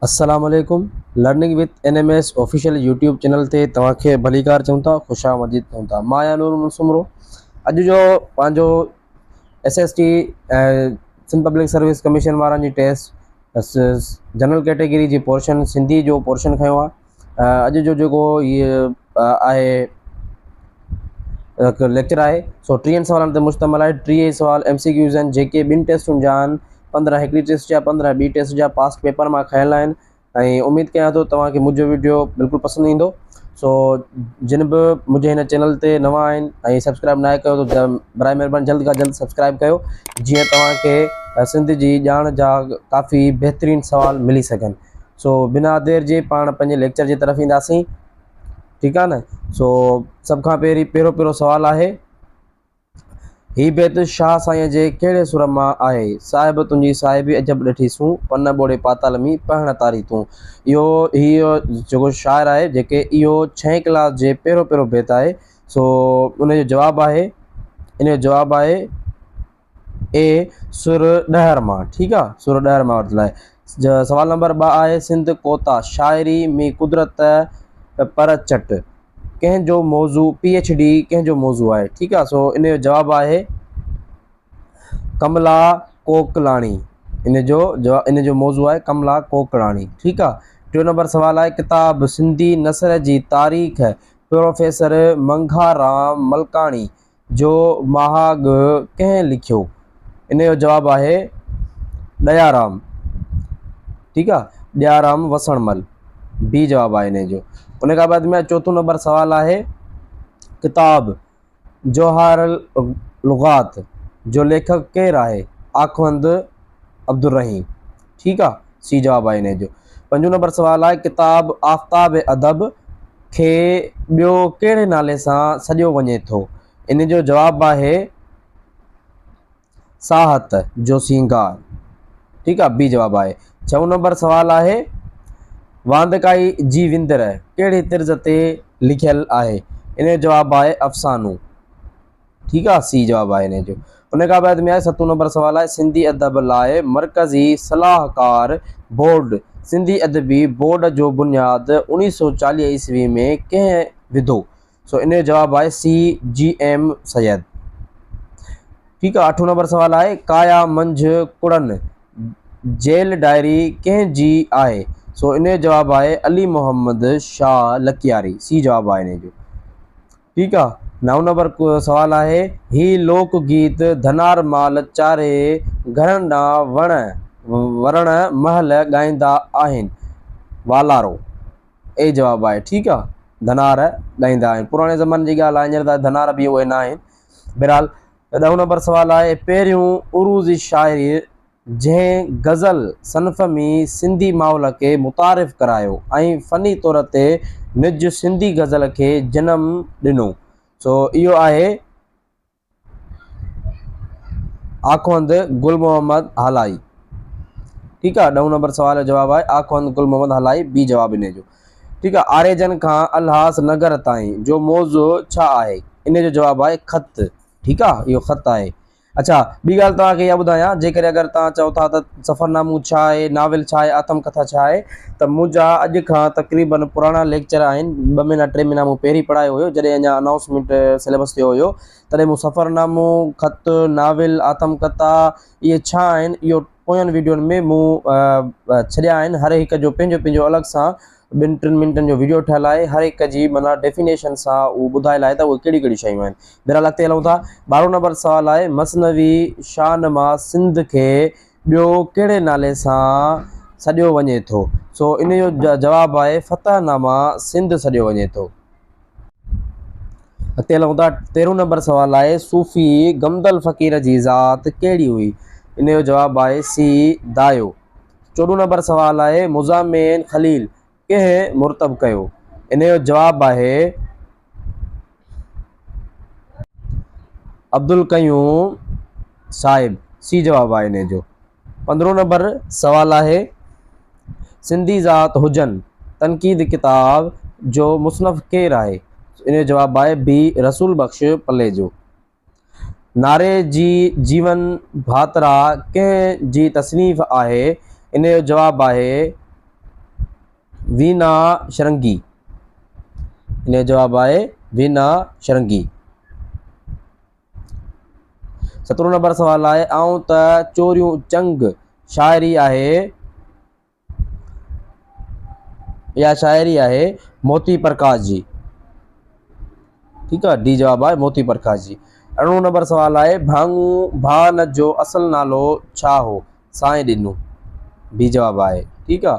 अस्सलाम वालेकुम। Learning with NMS official YouTube channel ते तव्हांखे भलीकार चऊं था, ख़ुशामदीद चऊं था। मां आहियां नूर मुसुमरो। अॼु जो पंहिंजो SST Sindh public service commission वारनि जी टेस्ट जनरल कैटेगरी जी पोर्शन सिंधी जो पोर्शन खयो आहे। अॼु जो जेको इहे आहे लेक्चर आहे सो 30 सवालनि ते मुश्तमिल आहे। 30 सवाल MCQs आहिनि जेके ॿिनि टेस्टुनि जा आहिनि। 15 हिकिड़ी टेस्ट जा, 15 ॿी टेस्ट जा पास्ट पेपर मां खयल आहिनि। ऐं उमेदु कयां थो तव्हांखे मुंहिंजो वीडियो बिल्कुलु पसंदि ईंदो। सो जिन बि मुंहिंजे हिन चैनल ते नवां आहिनि ऐं सब्सक्राइब न कयो त बराए महिरबानी जल्द खां जल्द सब्सक्राइब कयो, जीअं तव्हांखे सिंध जी ॼाण जा काफ़ी बहितरीनु सवाल मिली सघनि। सो बिना देर जे पाण पंहिंजे लेक्चर जी तरफ़ ईंदासीं, ठीकु आहे न। सो सभ खां पहिरियों सवाल आहे, ही बैत शाह साईं जे कहिड़े सुर मां आहे? साहिब तुंहिंजी साहिबी अजब ॾिठीसूं, पन ॿोड़े पाताल में पढ़ण तारी तूं। इहो जेको शाइर आहे जेके इहो 6 क्लास जे पहिरियों बैत आहे। सो उनजो जवाबु आहे, इन जो जवाबु आहे ए सुर ॾहर मां। ठीकु आहे, सुर ॾहर मां वरितल आहे। सवाल नंबर 2 आहे, सिंध कोता शाइरी में कुदरत पर चट कंहिंजो मौज़ू PhD कंहिंजो मौज़ू आहे? ठीकु आहे, सो इन जो जवाबु आहे कमला कोकलाणी। इन जो मौज़ू आहे कमला कोकलाणी। ठीकु आहे। 3 नंबर सवाल आहे, किताब सिंधी नसर जी तारीख़ प्रोफेसर मंघाराम मलकाणी जो महाग कंहिं लिखियो? इन जो जवाबु आहे दयाराम। ठीकु आहे, दयाराम वसणमल। बी जवाबु आहे इन जो। उन खां बाद में 4 नंबर सवाल आहे, किताब जोहारुल लुग़ात जो लेखक केरु आहे? आखवंद अब्दुल रहीम। ठीकु आहे, सी जवाबु आहे इन जो। 5 नंबर सवाल आहे, किताब आफ़ताब अदब खे ॿियो कहिड़े नाले सां सॼियो वञे थो? इन जो जवाबु आहे साहत जो सींगार। ठीकु आहे, बी जवाबु आहे। 6 नंबर सवाल आहे, वांदकाई जी विंदर कहिड़े तर्ज़ ते लिखियल आहे? इन जो जवाबु आहे अफ़सानो। ठीकु आहे, सी जवाबु आहे इन जो। उन खां बाद में आहे 7 नंबर सवाल आहे, सिंधी अदब लाइ मरकज़ी सलाहकार बोर्ड सिंधी अदबी बोर्ड जो बुनियाद 1940 ईस्वी में कंहिं विधो? सो इन जो जवाबु आहे CGM सैयद। ठीकु आहे। 8 नंबर सवाल आहे, काया मंझि कुड़न जेल डायरी कंहिंजी आहे? सो इन जो जवाबु आहे अली मोहम्मद शाह लकियारी। सी जवाबु आहे इन जो। ठीकु आहे। 9 नंबर सवाल आहे, ही लोक गीत धनार माल चारे घरनि ॾांहुं वरण महल ॻाईंदा आहिनि? वालारो। ए जवाबु आहे। ठीकु आहे, धनार ॻाईंदा आहिनि। पुराणे ज़माने जी ॻाल्हि आहे, हींअर त धनार बि उहे न आहिनि। बहरहाल 10 नंबर सवाल आहे, पहिरियों उरूज़ी शाइर जंहिं गज़ल सनफ़ में सिंधी माहौल खे मुतारिफ़ करायो ऐं फ़नी तौर ते निज सिंधी गज़ल खे जनम ॾिनो? सो इहो आहे आखवंद गुल मोहम्मद हलाई। ठीकु आहे, 9 नंबर सवाल जो जवाबु आहे आखवंद गुल मोहम्मद हलाई। बी जवाबु इन जो। ठीकु आहे। आर्यजन खां अल्हास नगर ताईं जो मौज़ू छा आहे? इन जो जवाबु आहे ख़त। ठीकु आहे, इहो ख़त आहे। अच्छा, ॿी ॻाल्हि तव्हांखे इहा ॿुधायां, जेकर अगरि तव्हां चओ था त सफ़रनामो छा आहे, नाविल छा आहे, आत्मकथा छा आहे, त मुंहिंजा अॼु खां तक़रीबन पुराणा लेक्चर आहिनि। 2 महीना 3 महीना मूं पहिरीं पढ़ायो हुयो, जॾहिं अञा अनाउंसमेंट सिलेबस थियो हुयो, तॾहिं मूं सफ़रनामो, ख़त, नाविल, आत्मकथा इहे छा आहिनि इहो पोयनि वीडियोनि में मूं छॾिया आहिनि। हर हिक जो पंहिंजो पंहिंजो अलॻि सां 2-3 मिंटनि जो वीडियो ठहियलु आहे, हर हिक जी माना डेफिनेशन सां उहो ॿुधायल आहे त उहे कहिड़ी कहिड़ी शयूं आहिनि। बहरहाल अॻिते हलूं था। 12 नंबर सवाल आहे, मसनवी शाहनमा सिंध खे ॿियो कहिड़े नाले सां सॼियो वञे थो? सो इन जो जवाबु आहे फ़तहनामा सिंध सॼियो वञे थो। अॻिते हलूं था। 13 नंबर सवाल आहे, सूफ़ी गमदल फ़क़ीर जी ज़ात कहिड़ी हुई? इन जो जवाबु आहे सी दायो। 14 नंबर सवाल आहे, मुज़ामिन ख़लील कंहिं मुर्तब कयो? इन जो जवाबु आहे अब्दुल क़यूम साहिब। सी जवाबु आहे इन जो। 15 नंबर सवाल आहे, सिंधी ज़ात हुजन तनक़ीद किताब जो मुसनफ़ केरु आहे? इन जो जवाबु आहे बी रसूल बख्श पलेजो। नारे जी जीवन भातरा कंहिं जी तसनीफ़ आहे? इन जो जवाबु आहे वीना शरंगी। इन जो जवाब है वीना शरंगी। 17 नंबर सवाल है आऊं त चोरियूं चंग शायरी है या शायरी है मोती प्रकाश जी। ठीक है, डी जवाब है मोती प्रकाश जी। 18 नंबर सवाल है भांगू भान जो असल नालो छा हो साईं ॾिनू। बी जवाब है। ठीक है,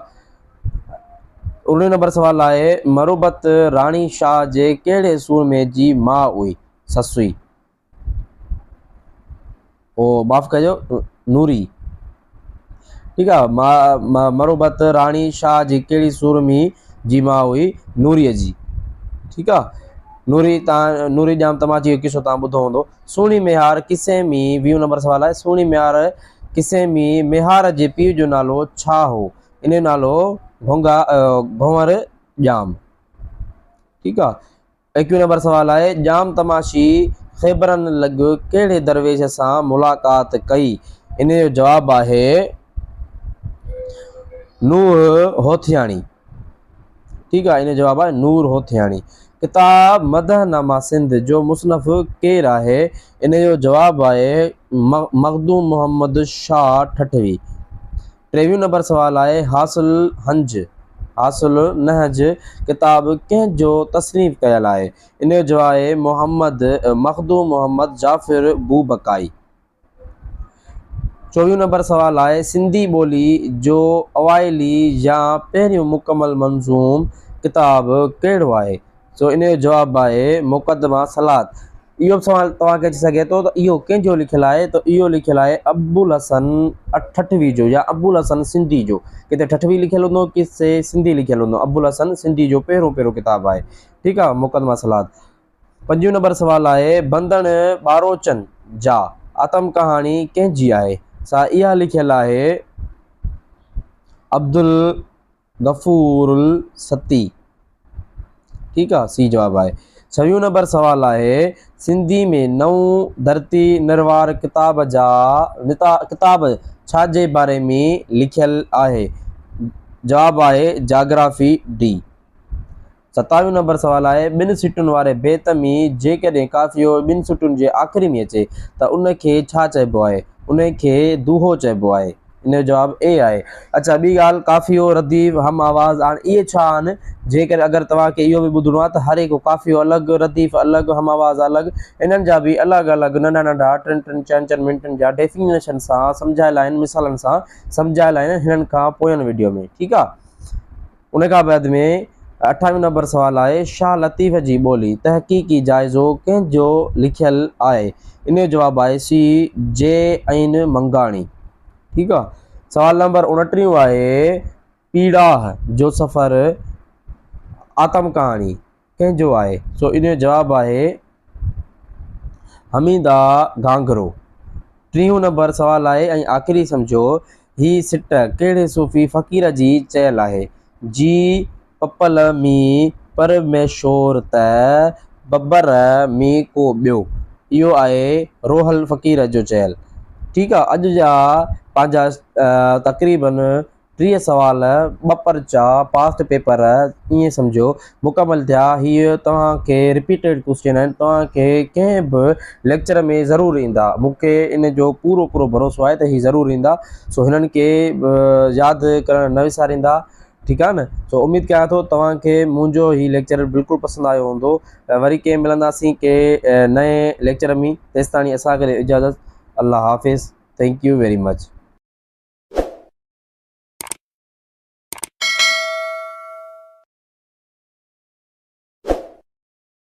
19 नंबर सवाल है मरुबत रानी शाह जे कहिड़े सूरमे जी मां हुई ससुई। ओ माफ़ कजो नूरी। ठीक है, मरुबत रानी शाह जी कहिड़ी सूरमी जी मां हुई नूरीअ जी। ठीक है, नूरी जाम तमाची जो किस्सो तव्हां ॿुधो हूंदो। सुहिणी मेहार किसे मी 20 नंबर सवाल है सुहिणी मेहार किसे मी मेहार जे पीउ जो नालो छा हो। इन जो नालो भंवर जाम। ठीक है, 21 नंबर सवाल है जाम तमाशी ख़ैबरन लग कहिड़े दरवेश सां मुलाक़ात कई। इन जो जवाब है नूर होथियाणी। ठीक है, इन जवाब है नूर होथियाणी। किताब मदहनामा सिंध जो मुसनफ़ केर है। इन जो जवाब है मखदूम मोहम्मद शाह ठठवी। 23 नंबर सवाल है हासिल नहज किताब कंहिंजो तसनीफ़ कयल है। इन जो जवाब है मखदूम मोहम्मद जाफ़िर बूबकाई। 24 नंबर सवाल है सिंधी ॿोली जो अवाइली या पहिरियों मुकमल मंज़ूम किताब कहिड़ो आहे। सो इन जो जवाब है मुक़दमा सलात। इहो सवाल तव्हांखे अची सघे थो त इहो कंहिंजो लिखियलु आहे त इहो लिखियलु आहे अबुल हसन ठठवी जो या अबुल हसन सिंधी जो। किथे ठठवी लिखियलु हूंदो किथे सिंधी लिखियलु हूंदो। अबुल हसन सिंधी जो पहिरियों किताब आहे। ठीक आहे, मुक़दमा सलात। 25 नंबर सवाल है बंदन बारोचन जा आतम कहानी कंहिंजी आहे। सा इहा लिखियलु आहे अब्दुल गफूरुल सती। ठीक है, सी जवाब है। 26 नंबर सवाल है सिंधी में नऊ धरती निर्वार किताब छाजे बारे में लिखियल आहे। जवाब है जाग्राफी डी। 27 नंबर सवाल है बिन सिटुन वारे बेत में जेकॾहिं काफ़ियो बिन सिटुन जे आख़िरी में अचे त उनखे छा चइबो आहे। उनखे दूहो चइबो आहे। इन जो जवाब ए आहे। अच्छा, ॿी ॻाल्हि काफ़ियो रदीफ़ हम आवाज़ हाणे इहे छा आहिनि। जेकर अगर तव्हांखे इहो बि ॿुधणो आहे त हर हिकु काफ़ियो अलॻि रदीफ़ अलॻि हम आवाज़ अलॻि इन्हनि जा बि अलॻि अलॻि नंढा नंढा 3 4 मिंटनि जा डेफिनेशन सां सम्झायल आहिनि मिसालनि सां सम्झायल आहिनि हिननि खां पोयनि वीडियो में। ठीक आहे, उन खां बाद में 28 नंबर सवाल है शाह लतीफ़ जी ॿोली तहक़ीक़ी जाइज़ो कंहिंजो लिखियल आहे। इन जो जवाब है सी जे ऐन मंगाणी। ठीक है, सवाल नंबर 29 है पीड़ाह जो सफ़र आतम कहानी कंहिंजो आहे। सो इन जो जवाब है हमीदा घांघरो। 30 नंबर सवाल है ऐं आख़िरी सम्झो ही सिट कहिड़े सूफ़ी फ़क़ीर जी चयल आहे। जी पपल मी परमेशोर त बबर मी को ॿियो। इहो आहे रोहल फ़क़ीर जो चयल। ठीक है, अॼु जा पंहिंजा तक़रीबन 30 सवाल 2 पर्चा पास्ट पेपर ईअं सम्झो मुकमल थिया। हीअ तव्हांखे रिपीटेड क्वेश्चन आहिनि। तव्हांखे कंहिं बि लेक्चर में ज़रूरु ईंदा। मूंखे इन जो पूरो भरोसो आहे त हीअ ज़रूरु ईंदा। सो हिननि खे यादि करणु न विसारींदा। ठीक आहे न। सो उम्मीद कयां थो तव्हांखे मुंहिंजो हीउ लेक्चर बिल्कुलु पसंदि आयो हूंदो। वरी कंहिं मिलंदासीं के नए लेक्चर में। तेसिताणी असांखे इजाज़त। अल्लाह हाफ़िज़। Thank U very much.